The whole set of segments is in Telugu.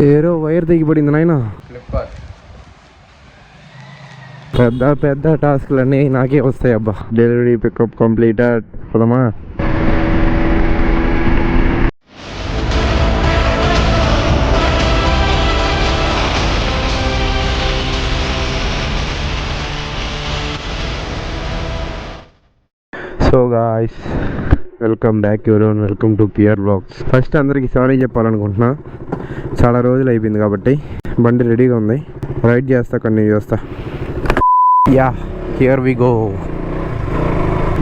ఏరో వైర్ తెగిపడింది నాయన. పెద్ద పెద్ద టాస్క్లన్నీ నాకే వస్తాయి అబ్బా. Delivery pickup completed. పదమా. So guys, welcome back everyone, welcome to PR blogs. First అందరికీ సారీ చెప్పాలనుకుంటున్నా, చాలా రోజులు అయిపోయింది కాబట్టి. బండి రెడీగా ఉంది, రైడ్ చేస్తా, కంటిన్యూ చేస్తా. Yeah, here we go.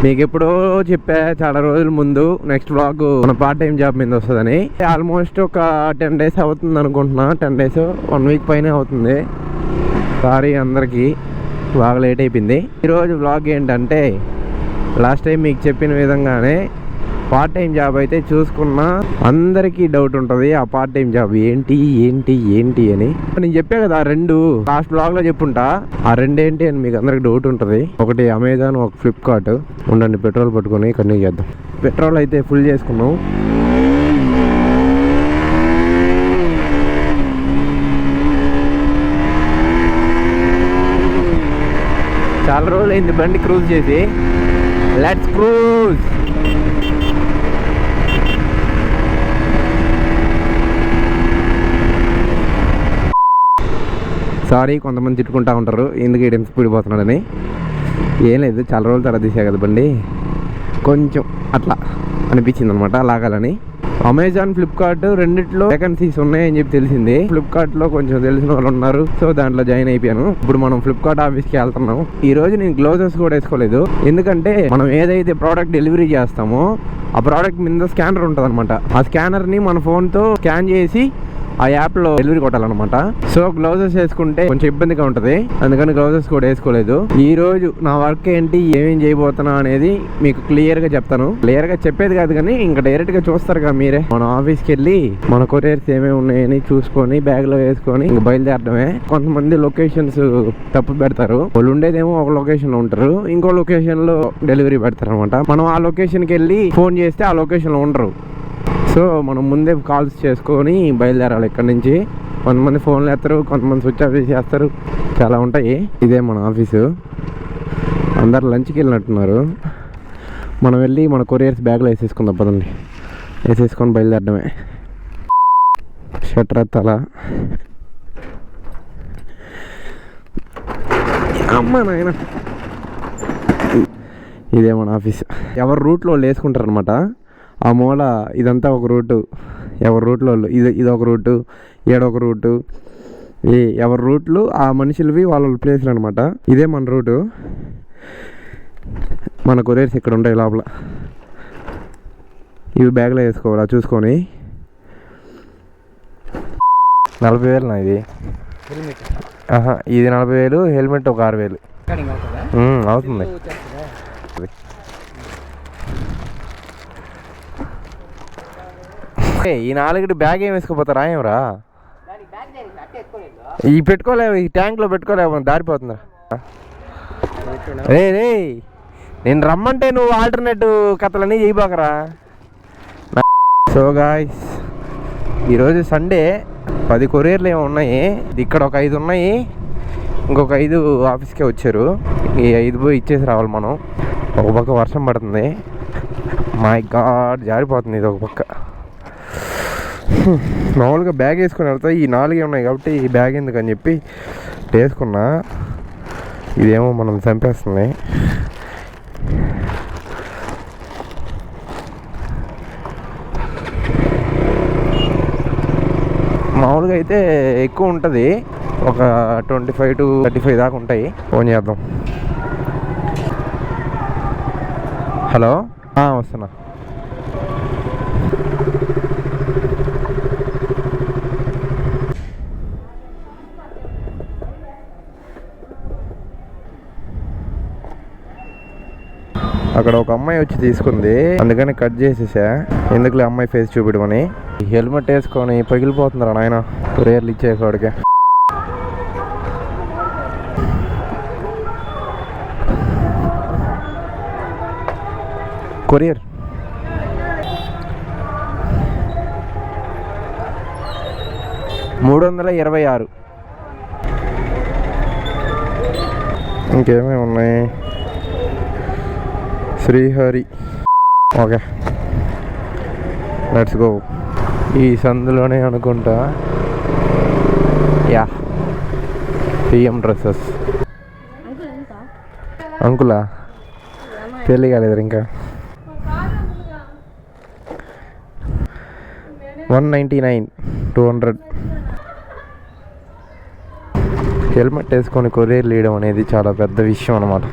మీకు ఎప్పుడో చెప్పా చాలా రోజుల ముందు, నెక్స్ట్ బ్లాగ్ మన పార్ట్ టైం జాబ్ మీద వస్తుందని. ఆల్మోస్ట్ ఒక 10 days అవుతుంది అనుకుంటున్నా. 10 days, 1 week పైనే అవుతుంది. సారీ అందరికీ, బాగా లేట్ అయిపోయింది. ఈరోజు బ్లాగ్ ఏంటంటే, లాస్ట్ టైం మీకు చెప్పిన విధంగానే పార్ట్ టైం జాబ్ అయితే చూసుకున్నా. అందరికీ డౌట్ ఉంటుంది, ఆ పార్ట్ టైం జాబ్ ఏంటి ఏంటి ఏంటి అని. నేను చెప్పా కదా, 2 లాస్ట్ బ్లాగ్లో చెప్పుంటా. ఆ 2 ఏంటి అని మీకు అందరికి డౌట్ ఉంటుంది. ఒకటి అమెజాన్, ఒక ఫ్లిప్కార్ట్. ఉండండి, పెట్రోల్ పట్టుకొని కంటిన్యూ చేద్దాం. పెట్రోల్ అయితే ఫుల్ చేసుకున్నాం. చాలా రోజులు అయింది బండి క్రూజ్ చేసి. Let's cruise. సారీ, కొంతమంది తిట్టుకుంటా ఉంటారు ఎందుకు ఈడెం స్పీడ్ పోతున్నాడని. ఏం లేదు, చాలా రోజుల తర్వాత తీసా కదా బండి, కొంచెం అట్లా అనిపించింది అనమాట లాగాలని. అమెజాన్, ఫ్లిప్కార్ట్ రెండిట్లో వేకెన్సీస్ ఉన్నాయని చెప్పి తెలిసింది. ఫ్లిప్కార్ట్లో కొంచెం తెలిసిన వాళ్ళు ఉన్నారు, సో దాంట్లో జాయిన్ అయిపోయాను. ఇప్పుడు మనం ఫ్లిప్కార్ట్ ఆఫీస్కి వెళ్తున్నాం. ఈ రోజు నేను గ్లౌజెస్ కూడా వేసుకోలేదు, ఎందుకంటే మనం ఏదైతే ప్రోడక్ట్ డెలివరీ చేస్తామో ఆ ప్రోడక్ట్ మీద స్కానర్ ఉంటుంది అనమాట. ఆ స్కానర్ని మన ఫోన్తో స్కాన్ చేసి ఆ యాప్లో డెలివరీ కొట్టాలన్నమాట. సో గ్లౌజెస్ వేసుకుంటే కొంచెం ఇబ్బందిగా ఉంటుంది, అందుకని గ్లౌజెస్ కూడా వేసుకోలేదు. ఈ రోజు నా వర్క్ ఏంటి, ఏమేం చేయబోతున్నా అనేది మీకు క్లియర్గా చెప్తాను. క్లియర్గా చెప్పేది కాదు కానీ ఇంకా డైరెక్ట్గా చూస్తారు కదా మీరే. మన ఆఫీస్కి వెళ్ళి మన కొరియర్స్ ఏమేమి ఉన్నాయని చూసుకొని బ్యాగ్లో వేసుకొని ఇంక బయలుదేరడమే. కొంతమంది లొకేషన్స్ తప్పు పెడతారు. వాళ్ళు ఉండేదేమో ఒక లొకేషన్లో ఉంటారు, ఇంకో లొకేషన్లో డెలివరీ పెడతారు అనమాట. మనం ఆ లొకేషన్కి వెళ్ళి ఫోన్ చేస్తే ఆ లొకేషన్లో ఉండరు. సో మనం ముందే కాల్స్ చేసుకొని బయలుదేరాలి ఇక్కడ నుంచి. కొంతమంది ఫోన్లు ఎత్తారు, కొంతమంది స్విచ్ ఆఫ్ చేస్తారు, చాలా ఉంటాయి. ఇదే మన ఆఫీసు. అందరు లంచ్కి వెళ్ళినట్టున్నారు. మనం వెళ్ళి మన కొరియర్స్ బ్యాగ్లో వేసేసుకుందాం, పదండి. వేసేసుకొని బయలుదేరడమే. షట్టర్ ఎత్తాలా. అమ్మా నాయన, ఇదే మన ఆఫీస్. ఎవరు రూట్లో వాళ్ళు వేసుకుంటారు అనమాట. ఆ మూల ఇదంతా ఒక రూటు, ఎవరి రూట్లో వాళ్ళు. ఇది ఒక రూటు, ఏడొక రూటు. ఎవరి రూట్లు ఆ మనుషులవి వాళ్ళ ప్లేస్లు అనమాట. ఇదే మన రూటు. మన కొరియర్స్ ఇక్కడ ఉంటాయి లోపల. ఇవి బ్యాగ్లో వేసుకోవాలా చూసుకొని. 40,000 నా ఇది. ఇది 40,000, హెల్మెట్ ఒక 6,000 అవుతుంది. ఈ 4 బ్యాగ్ ఏం వేసుకోపోతారా ఏమరా? ఈ పెట్టుకోలేవు, ఈ ట్యాంక్లో పెట్టుకోలేవు, దారిపోతుందా? రే రే, నేను రమ్మంటే నువ్వు ఆల్టర్నేటివ్ కథలన్నీ చేయబాకరా. సో గాయ్స్, ఈరోజు సండే. 10 కొరియర్లు ఏమో ఉన్నాయి. ఇక్కడ ఒక 5 ఉన్నాయి, ఇంకొక 5 ఆఫీస్కే వచ్చారు. ఈ 5 పోయి ఇచ్చేసి రావాలి మనం. ఒక పక్క వర్షం పడుతుంది, మై గాడ్ జారిపోతుంది ఇది ఒక పక్క. మామూలుగా బ్యాగ్ వేసుకొని వెళ్తా. ఈ 4 ఉన్నాయి కాబట్టి ఈ బ్యాగ్ ఎందుకని చెప్పి వేసుకున్నా. ఇదేమో మనం చంపేస్తుంది. మామూలుగా అయితే ఎక్కువ ఉంటుంది, ఒక 25 to 35 దాకా ఉంటాయి. ఫోన్ చేద్దాం. హలో, వస్తున్నా. అక్కడ ఒక అమ్మాయి వచ్చి తీసుకుంది, అందుకని కట్ చేసేసా. ఎందుకులే అమ్మాయి ఫేస్ చూపిడమని. హెల్మెట్ వేసుకొని పగిలిపోతుందిరా నాయన కొరియర్లు ఇచ్చేవాడికి. కొరియర్ 326. ఇంకేమేమి ఉన్నాయి? శ్రీహరి. Okay, let's go. ఈ సందులోనే అనుకుంటా. Yeah, PM dresses. అంకులా పెళ్ళి కాలేదు ఇంకా. 199, 200. హెల్మెట్ వేసుకొని కొరియర్లు ఇవ్వడం అనేది చాలా పెద్ద విషయం అనమాట.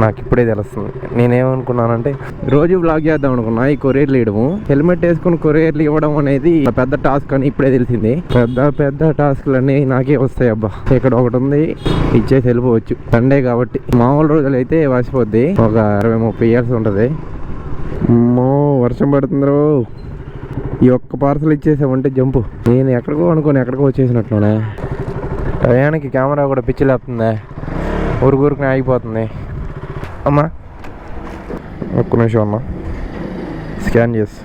నాకు ఇప్పుడే తెలుస్తుంది. నేనేమనుకున్నానంటే రోజు వ్లాగ్ చేద్దాం అనుకున్నా, ఈ కొరియర్లు ఇవ్వడము. హెల్మెట్ వేసుకొని కొరియర్లు ఇవ్వడం అనేది పెద్ద టాస్క్ అని ఇప్పుడే తెలిసింది. పెద్ద టాస్క్లు అన్నీ నాకే వస్తాయి. అబ్బా, ఇక్కడ ఒకటి ఉంది, ఇచ్చేసి వెళ్ళిపోవచ్చు. సండే కాబట్టి. మామూలు రోజులు అయితే వాసిపోద్ది. ఒక 20-30 ఇయర్స్ ఉంటుంది. అమ్మో, వర్షం పడుతుందో. ఈ ఒక్క పార్సల్ ఇచ్చేసామంటే జంపు. నేను ఎక్కడికో అనుకోని ఎక్కడికో వచ్చేసినట్లునే. టయానికి కెమెరా కూడా పిచ్చి లేపుతుందే, ఊరికి ఆగిపోతుంది. అమ్మా ఒక్క నిమిషం అమ్మా, స్కాన్ చేసి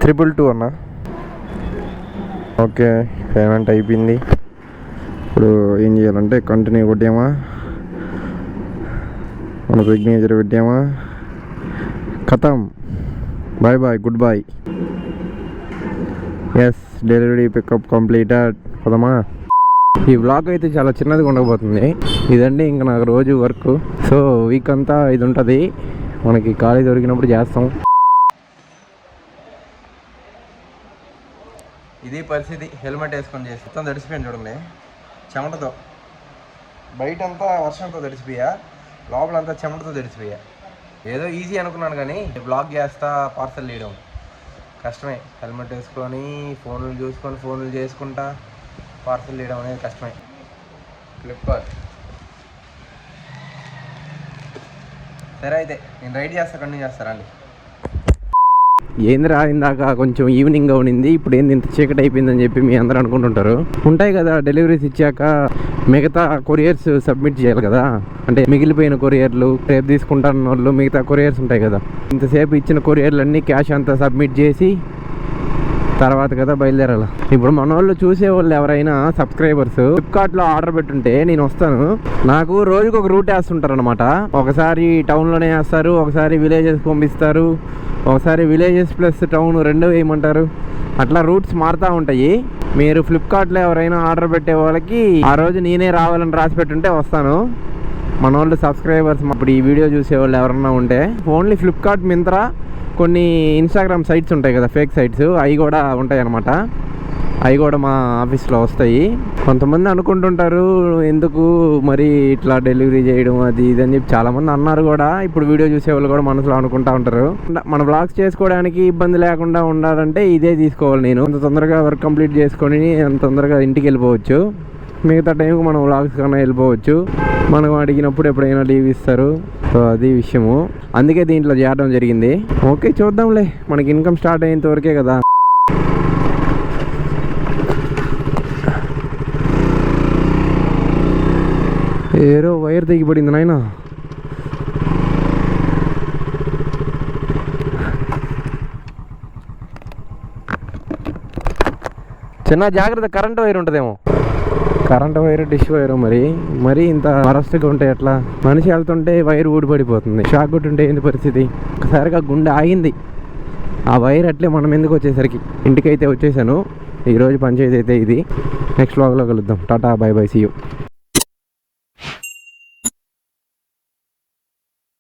222 అన్నా. ఓకే, పేమెంట్ అయిపోయింది. ఇప్పుడు ఏం చేయాలంటే కంటిన్యూ కొట్టామా, మన సిగ్నేచర్ పెట్టామా, ఖతం. Bye bye, good boy. Yes, delivery pickup completed. పదమా. ఈ వ్లాగ్ అయితే చాలా చిన్నదిగా ఉండకపోతుంది. ఇదండి ఇంకా నాకు రోజు వర్క్. సో వీక్ అంతా ఇది ఉంటుంది. మనకి ఖాళీ దొరికినప్పుడు చేస్తాం. ఇది పరిస్థితి. హెల్మెట్ వేసుకొని చేసి మొత్తం తడిసిపోయాను చూడండి, చెమటతో. బయటంతా వర్షంతో తడిసిపోయా, లోపలంతా చెమటతో తడిసిపోయా. ఏదో ఈజీ అనుకున్నాను కానీ బ్లాగ్ చేస్తా పార్సల్ తీయడం కష్టమే. హెల్మెట్ వేసుకొని ఫోన్లు చూసుకొని ఫోన్లు చేసుకుంటా పార్సల్ తీయడం అనేది కష్టమే. ఫ్లిప్కార్ట్. సరే అయితే నేను రైడ్ చేస్తా, కంటిన్యూ చేస్తారండి. ఏందిరా ఇందాక కొంచెం ఈవినింగ్గా ఉండింది, ఇప్పుడు ఏంది ఇంత చీకటి అయిపోయిందని చెప్పి మీ అందరూ అనుకుంటుంటారు. ఉంటాయి కదా డెలివరీస్ ఇచ్చాక మిగతా కొరియర్స్ సబ్మిట్ చేయాలి కదా. అంటే మిగిలిపోయిన కొరియర్లు, రేపు తీసుకుంటాన్న వాళ్ళు మిగతా కొరియర్స్ ఉంటాయి కదా. ఇంతసేపు ఇచ్చిన కొరియర్లన్నీ క్యాష్ అంతా సబ్మిట్ చేసి తర్వాత కదా బయలుదేరాలి. ఇప్పుడు మన వాళ్ళు చూసేవాళ్ళు ఎవరైనా సబ్స్క్రైబర్స్ ఫ్లిప్కార్ట్లో ఆర్డర్ పెట్టుంటే నేను వస్తాను. నాకు రోజుకు ఒక రూట్ వేస్తుంటారు అనమాట. ఒకసారి టౌన్లోనే వేస్తారు, ఒకసారి విలేజెస్ పంపిస్తారు, ఒకసారి విలేజెస్ ప్లస్ టౌన్ 2 వేయమంటారు. అట్లా రూట్స్ మారుతూ ఉంటాయి. మీరు ఫ్లిప్కార్ట్లో ఎవరైనా ఆర్డర్ పెట్టే వాళ్ళకి ఆ రోజు నేనే రావాలని రాసి పెట్టుంటే వస్తాను. మన వాళ్ళు సబ్స్క్రైబర్స్ ఇప్పుడు ఈ వీడియో చూసేవాళ్ళు ఎవరన్నా ఉంటే ఓన్లీ ఫ్లిప్కార్ట్, మింత్రా, కొన్ని ఇన్స్టాగ్రామ్ సైట్స్ ఉంటాయి కదా, ఫేక్ సైట్స్, అవి కూడా ఉంటాయి అన్నమాట. అవి కూడా మా ఆఫీస్లో వస్తాయి. కొంతమంది అనుకుంటుంటారు ఎందుకు మరి ఇట్లా డెలివరీ చేయడం అది ఇది అని చెప్పి చాలామంది అన్నారు కూడా. ఇప్పుడు వీడియో చూసేవాళ్ళు కూడా మనసులో అనుకుంటూ ఉంటారు. మన వ్లాగ్స్ చేసుకోవడానికి ఇబ్బంది లేకుండా ఉండాలంటే ఇదే తీసుకోవాలి. నేను అంత తొందరగా వర్క్ కంప్లీట్ చేసుకొని అంత తొందరగా ఇంటికి వెళ్ళిపోవచ్చు. మిగతా టైంకి మనం వ్లాగ్స్ కన్నా వెళ్ళిపోవచ్చు. మనం అడిగినప్పుడు ఎప్పుడైనా లీవ్ ఇస్తారు. సో అది విషయము, అందుకే దీంట్లో చేయడం జరిగింది. ఓకే, చూద్దాంలే, మనకి ఇన్కమ్ స్టార్ట్ అయ్యేంత వరకే కదా. ఏరో వైర్ తెగిపడింది నాయన. చిన్న జాగ్రత్త, కరెంట్ వైర్ ఉంటుందేమో. కరెంట్ వైర్, డిష్ వైర్ మరి ఇంత వరస్ట్గా ఉంటాయి. అట్లా మనిషి వెళ్తుంటే వైర్ ఊడిపడిపోతుంది. షాక్ కొట్టుంటే ఏంది పరిస్థితి. ఒకసారిగా గుండె ఆగింది. ఆ వైర్ అట్లే మనం ఎందుకు వచ్చేసరికి ఇంటికైతే వచ్చేసాను. ఈరోజు పంచాయతీ అయితే ఇది. నెక్స్ట్ వ్లాగ్లో కలుద్దాం. Tata, bye bye, see you.